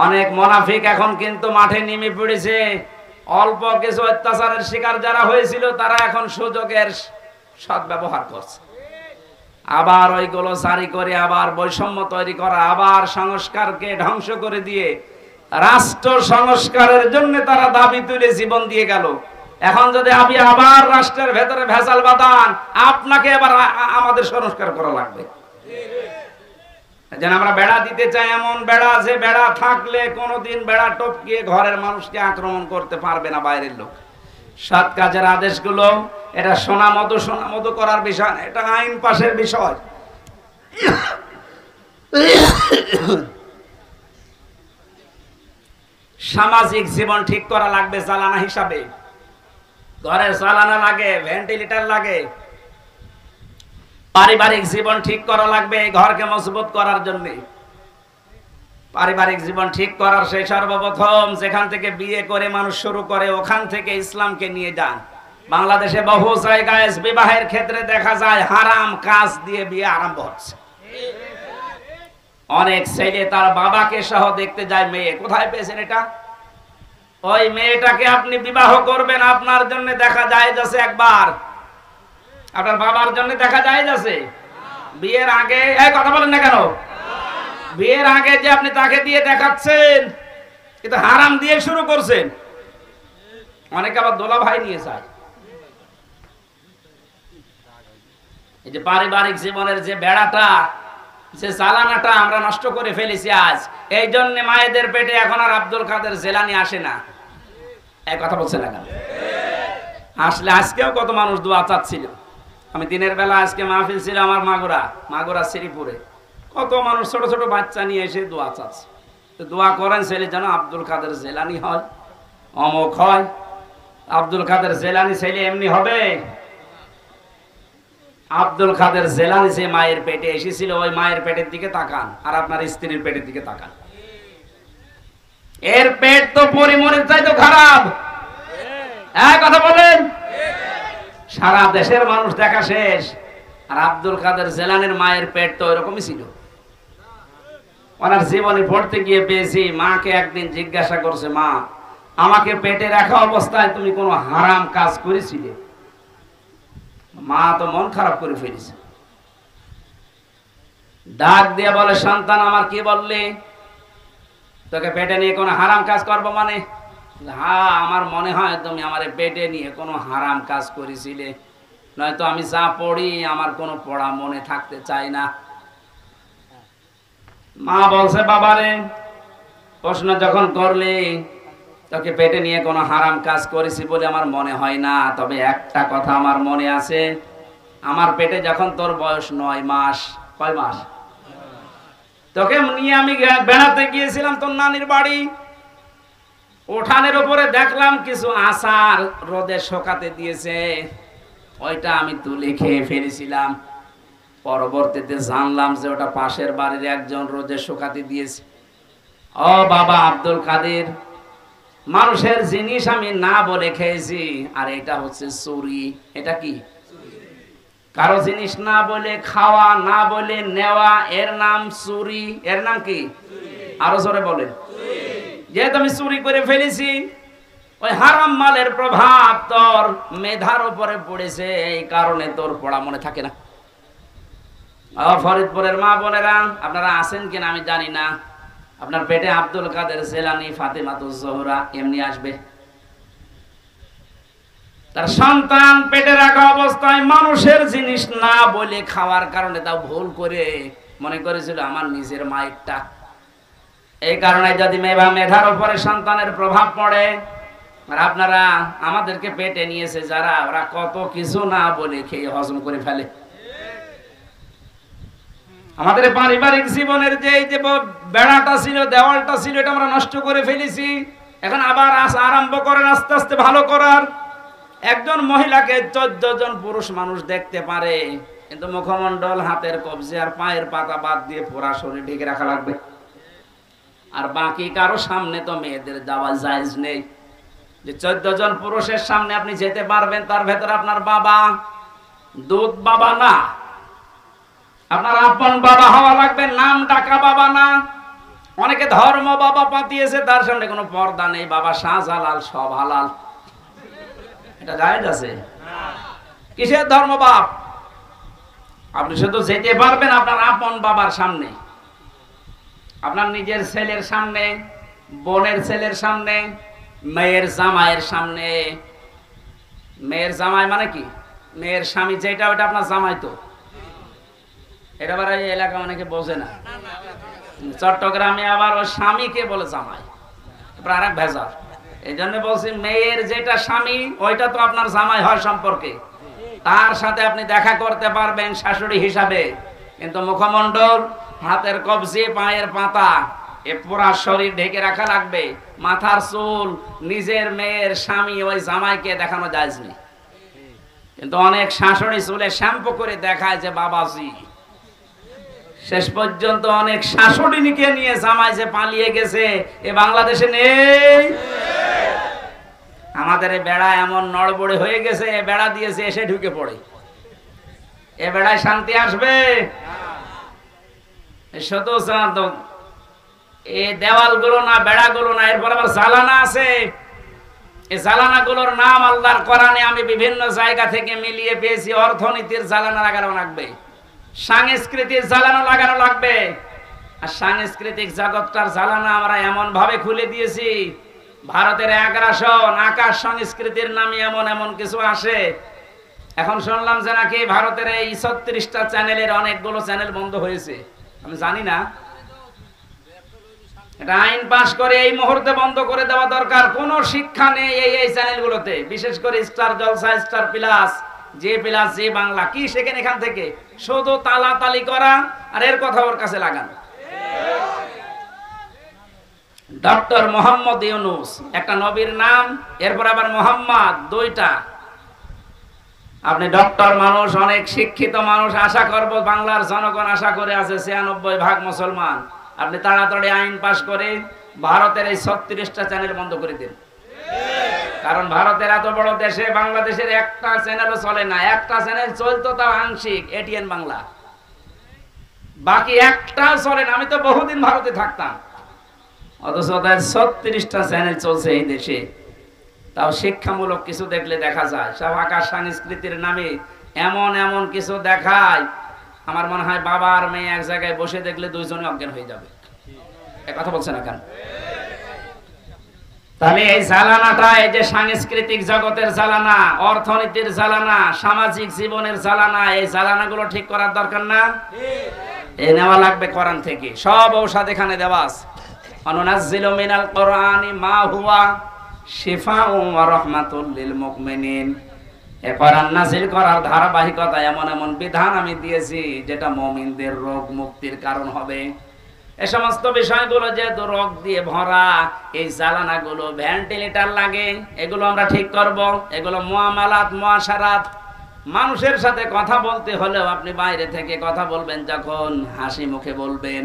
অনেক মুনাফিক এখন কিন্তু মাঠে নেমে পড়েছে। অল্প কিছু অত্যাচারের শিকার যারা হয়েছিল তারা এখন সুযোগের সদ্ব্যবহার করছে, আবার ওইগুলো জারি করে আবার বৈষম্য তৈরি করা, আবার সংস্কারকে ধ্বংস করে দিয়ে রাষ্ট্র সংস্কারের জন্য তারা দাবি তুলে জীবন দিয়ে গেল। এখন যদি আপনি আবার রাষ্ট্রের ভেতরে ভেজাল বাঁধান, আপনাকে এবার আমাদের সংস্কার করা লাগবে। যেন আমরা বেড়া দিতে চাই, এমন বেড়া যে বেড়া থাকলে কোনোদিন বেড়া টপকিয়ে ঘরের মানুষকে আক্রমণ করতে পারবে না বাইরের লোক। সৎ কাজের আদেশগুলো এটা সোনা মতো করার বিষয়, এটা আইন পাশের বিষয়। সামাজিক জীবন ঠিক করা লাগবে চালানা হিসাবে। ঘরের চালানা লাগে, ভেন্টিলেটর লাগে। পারিবারিক জীবন ঠিক করা লাগবে ঘরকে মজবুত করার জন্য। পারিবারিক জীবন ঠিক করার সেই সর্বপ্রথম যেখান থেকে বিয়ে করে মানুষ শুরু করে ওখান থেকে ইসলামকে নিয়ে যান। বাংলাদেশে বহু জায়গায় বিবাহের ক্ষেত্রে দেখা যায় হারাম কাজ দিয়ে বিয়ে আরম্ভ হচ্ছে। অনেক ছেলে তার বাবাকে সহ দেখতে যায় মেয়ে। কোথায় পেয়েছেন এটা? ওই মেয়েটাকে আপনি বিবাহ করবেন, আপনার জন্য দেখা যায় যাচ্ছে একবার, আপনার বাবার জন্য দেখা যায় যাচ্ছে বিয়ের আগে। এই কথা বলেন না কেন? বিয়ের আগে যে আপনি তাকে দিয়ে দেখাচ্ছেন, কিন্তু হারাম দিয়ে শুরু করছেন। অনেকে আবার দোলা ভাই নিয়ে যায়। এই যে পারিবারিক জীবনের যে বেড়াটা, যে চালানাটা আমরা নষ্ট করে ফেলেছি আজ। এই জন্য মায়েদের পেটে এখন আর আব্দুল কাদের জেলানি আসে না। এই কথা বলছে না কেন? আসলে আজকেও কত মানুষ দোয়া চাচ্ছিল। আমি দিনের বেলা আজকে মাহফিল ছিল আমার মাগুরা শ্রীপুরে। কত মানুষ ছোট ছোট বাচ্চা নিয়ে এসে দোয়া চাচ্ছে। তো দোয়া করেন ছেলে যেন আব্দুল কাদের জেলানি হয়, অমুক হয়। আব্দুল কাদের জেলানি ছেলে এমনি হবে? আব্দুল কাদের জেলানি যে মায়ের পেটে এসেছিল, ওই মায়ের পেটের দিকে তাকান আর আপনার স্ত্রীর পেটের দিকে তাকান। এর পেট তো পরিমণের চাইতে খারাপ। এক কথা বলেন। সারা দেশের মানুষ দেখা শেষ, আর আব্দুল কাদের জেলানির মায়ের পেট তো এরকমই ছিল। ওনার জীবনে পড়তে গিয়ে পেয়েছি, মাকে একদিন জিজ্ঞাসা করছে, মা আমাকে পেটে রাখা অবস্থায় তুমি কোনো হারাম কাজ করেছিলে? মা তো মন খারাপ করে ফেলেছে। ডাক দিয়ে বলে, সন্তান আমার কি বললি? তোকে পেটে নিয়ে কোনো হারাম কাজ করবো মানে? হ্যাঁ, আমার মনে হয় তুমি আমার পেটে নিয়ে কোনো হারাম কাজ করেছিলে, নয়তো আমি যা পড়ি আমার কোনো পড়া মনে থাকতে চাই না। মা বলছে, বাবারে প্রশ্ন যখন করলে তোকে পেটে নিয়ে কোনো হারাম কাজ করেছি বলে আমার মনে হয় না, তবে একটা কথা আমার মনে আছে। আমার পেটে যখন তোর বয়স 9 মাস, কয় মাস? তোকে নিয়ে আমি বেড়াতে গিয়েছিলাম তোর নানির বাড়ি। উঠানের উপরে দেখলাম কিছু আচার রোদে শুকাতে দিয়েছে, ওইটা আমি তুলে খেয়ে ফেলেছিলাম। পরবর্তীতে জানলাম যে ওটা পাশের বাড়ির একজন রোদে শুকাতে দিয়েছে। ও বাবা আব্দুল কাদের, মানুষের জিনিস আমি না বলে খেয়েছি, আর এটা হচ্ছে চুরি। এটা কি? কারো জিনিস না বলে খাওয়া, না বলে নেওয়া, এর নাম চুরি। এর নাম কি? আরো জোরে বলেন। যেহেতু আমি চুরি করে ফেলেছি, ওই হারাম মালের প্রভাব তোর মেধার উপরে পড়েছে, এই কারণে তোর পড়া মনে থাকে না। ফরিদপুরের মা বোনেরা, আপনারা আছেন কিনা আমি জানি না, আপনার পেটে আব্দুল কাদের জেলানি, ফাতেমাতুজ জোহরা এমনি আসবে। তার সন্তান পেটে রাখা অবস্থায় মানুষের জিনিস না বলে খাওয়ার কারণে তাও ভুল করে মনে করেছিল আমার নিজের মায়েরটা। এই কারণে যদি মেধার উপরে সন্তানের প্রভাব পড়ে, আর আপনারা আমাদেরকে পেটে নিয়েছে যারা, ওরা কত কিছু না বলে খেয়ে হজম করে ফেলে। আমাদের পারিবারিক জীবনের যে বেড়াটা ছিল, দেওয়ালটা ছিল, এটা আমরা নষ্ট করে ফেলেছি। এখন আবার আরম্ভ করেন আস্তে আস্তে ভালো করার। একজন মহিলাকে 14 জন পুরুষ মানুষ দেখতে পারে, কিন্তু মুখমণ্ডল, হাতের কবজি আর পায়ের পাতা বাদ দিয়ে পুরা শরীর ঢেকে রাখা লাগবে। আর বাকি কারো সামনে তো মেয়েদের যাওয়া জায়েজ নেই। যে 14 জন পুরুষের সামনে আপনি যেতে পারবেন, তার ভেতরে আপনার বাবা, দুধ বাবা না, আপনার আপন বাবা হওয়া লাগবে, নাম ডাকা বাবা না। অনেকে ধর্ম বাবা পাতিয়েছে, তার সামনে কোনো পর্দা নেই, বাবা শাহজালাল সব হালাল। এটা জায়েজ আছে? কিসের ধর্ম বাপ? আপনি শুধু যেতে পারবেন আপনার আপন বাবার সামনে, আপনার নিজের ছেলের সামনে, বোনের ছেলের সামনে, মেয়ের জামাইয়ের সামনে। মেয়ের জামাই মানে কি? মেয়ের স্বামী যেটা, ওটা আপনার জামাই তো। এটা আবার এই এলাকা অনেকে বোঝে না। চট্টগ্রামে আবার ওর স্বামীকে বলে জামাই, আর এক ভেজাল। এই জন্য বলছি, মেয়ের যেটা স্বামী ওইটা তো আপনার জামাই হয় সম্পর্কে, তার সাথে আপনি দেখা করতে পারবেন শাশুড়ি হিসাবে। কিন্তু মুখমণ্ডল, হাতের কবজি, পায়ের পাতা, এ পুরা শরীর ঢেকে রাখা লাগবে। মাথার চুল নিজের মেয়ের স্বামী ওই জামাইকে দেখানো যায়নি। কিন্তু অনেক শাশুড়ি চুলে শ্যাম্পু করে দেখায় যে বাবাজি। শেষ পর্যন্ত অনেক শাশুড়িকে নিয়ে জামাই যে পালিয়ে গেছে, এ বাংলাদেশে নেই। আমাদের এই বেড়া এমন নড়বড়ে হয়ে গেছে, এ বেড়া দিয়েছে এসে ঢুকে পড়ে। এ বেড়ায় শান্তি আসবে? শুধু এই দেওয়ালগুলো না, বেড়াগুলো না, এরপর আবার জালানা আছে। এই জালানাগুলোর নাম আল্লাহর কোরআনে আমি বিভিন্ন জায়গা থেকে মিলিয়ে পেয়েছি। অর্থনীতির জালানা লাগানো লাগবে, সাংস্কৃতিক জ্বালানো লাগানো লাগবে। আর সাংস্কৃতিক জগৎটার জ্বালানা আমরা এমন ভাবে খুলে দিয়েছি, ভারতের আগ্রাসন, আকাশ সংস্কৃতির নামে এমন এমন কিছু আসে। এখন শুনলাম যে নাকি ভারতের এই 36টা চ্যানেলের অনেকগুলো চ্যানেল বন্ধ হয়েছে। আমি জানি না, এটা আইন পাশ করে এই মুহূর্তে বন্ধ করে দেওয়া দরকার। কোনো শিক্ষা নেই এই চ্যানেলগুলোতে, বিশেষ করে স্টার জলসা, স্টার প্লাস, যে প্লাস, যে বাংলা, কি সেখানে এখান থেকে শুধু তালাতালি করা আর এর কথা ওর কাছে লাগানো। ডক্টর মোহাম্মদ ইউনূস একটা নবীর নাম, এরপর আবার মোহাম্মদ, দুইটা। আপনি ডক্টর মানুষ, অনেক শিক্ষিত মানুষ, আশা করব বাংলার জনগণ আশা করে আছে 96% মুসলমান। আপনি তাড়াতাড়ি আইন পাশ করে ভারতের এই 36টা চ্যানেল বন্ধ করে দিন। কারণ ভারতের এত বড় দেশে বাংলাদেশের একটা চ্যানেলও চলে না। একটা চ্যানেল চলতো তাও আংশিক, এটিএন বাংলা, বাকি একটাও চলে না। আমি তো বহুদিন ভারতে থাকতাম, অথচ 36টা চ্যানেল চলছে এই দেশে। তাও শিক্ষামূলক কিছু দেখলে দেখা যায়, সব আকাশ সংস্কৃতির নামে এমন এমন কিছু দেখায়। আমার মনে হয় বাবা আর মেয়ে এক জায়গায় বসে দেখলে দুইজনে অজ্ঞান হয়ে যাবে। এ কথা বলছে না কেন? তাহলে এই জ্বালানাটা, এই যে সাংস্কৃতিক জগতের জ্বালানা, অর্থনীতির জ্বালানা, সামাজিক জীবনের জ্বালানা, এই জ্বালানাগুলো ঠিক করার দরকার না? এ নেওয়া লাগবে কোরআন থেকে। সব ঔষধ এখানে দেওয়া আছে। অনুনাজ্জিলু মিনাল কোরআনি মা হুয়া শিফাউন ওয়া রাহমাতুল লিল মুমিনিন। এ কোরআন নাযিল করার ধারাবাহিকতা এমন এমন বিধান আমি দিয়েছি যেটা মুমিনদের রোগ মুক্তির কারণ হবে। এই সমস্ত বিষয়গুলো যেহেতু রোগ দিয়ে ভরা, এই জ্বালানাগুলো ভেন্টিলেটর লাগে, এগুলো আমরা ঠিক করব। এগুলো মুআমালাত, মুআশারাত, মানুষের সাথে কথা বলতে হলেও আপনি বাইরে থেকে কথা বলবেন, যখন হাসি মুখে বলবেন।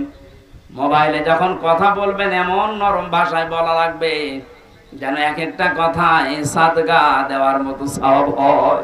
মোবাইলে যখন কথা বলবেন এমন নরম ভাষায় বলা লাগবে যেন এক একটা কথা সাদগা দেওয়ার মতো সওয়াব হয়।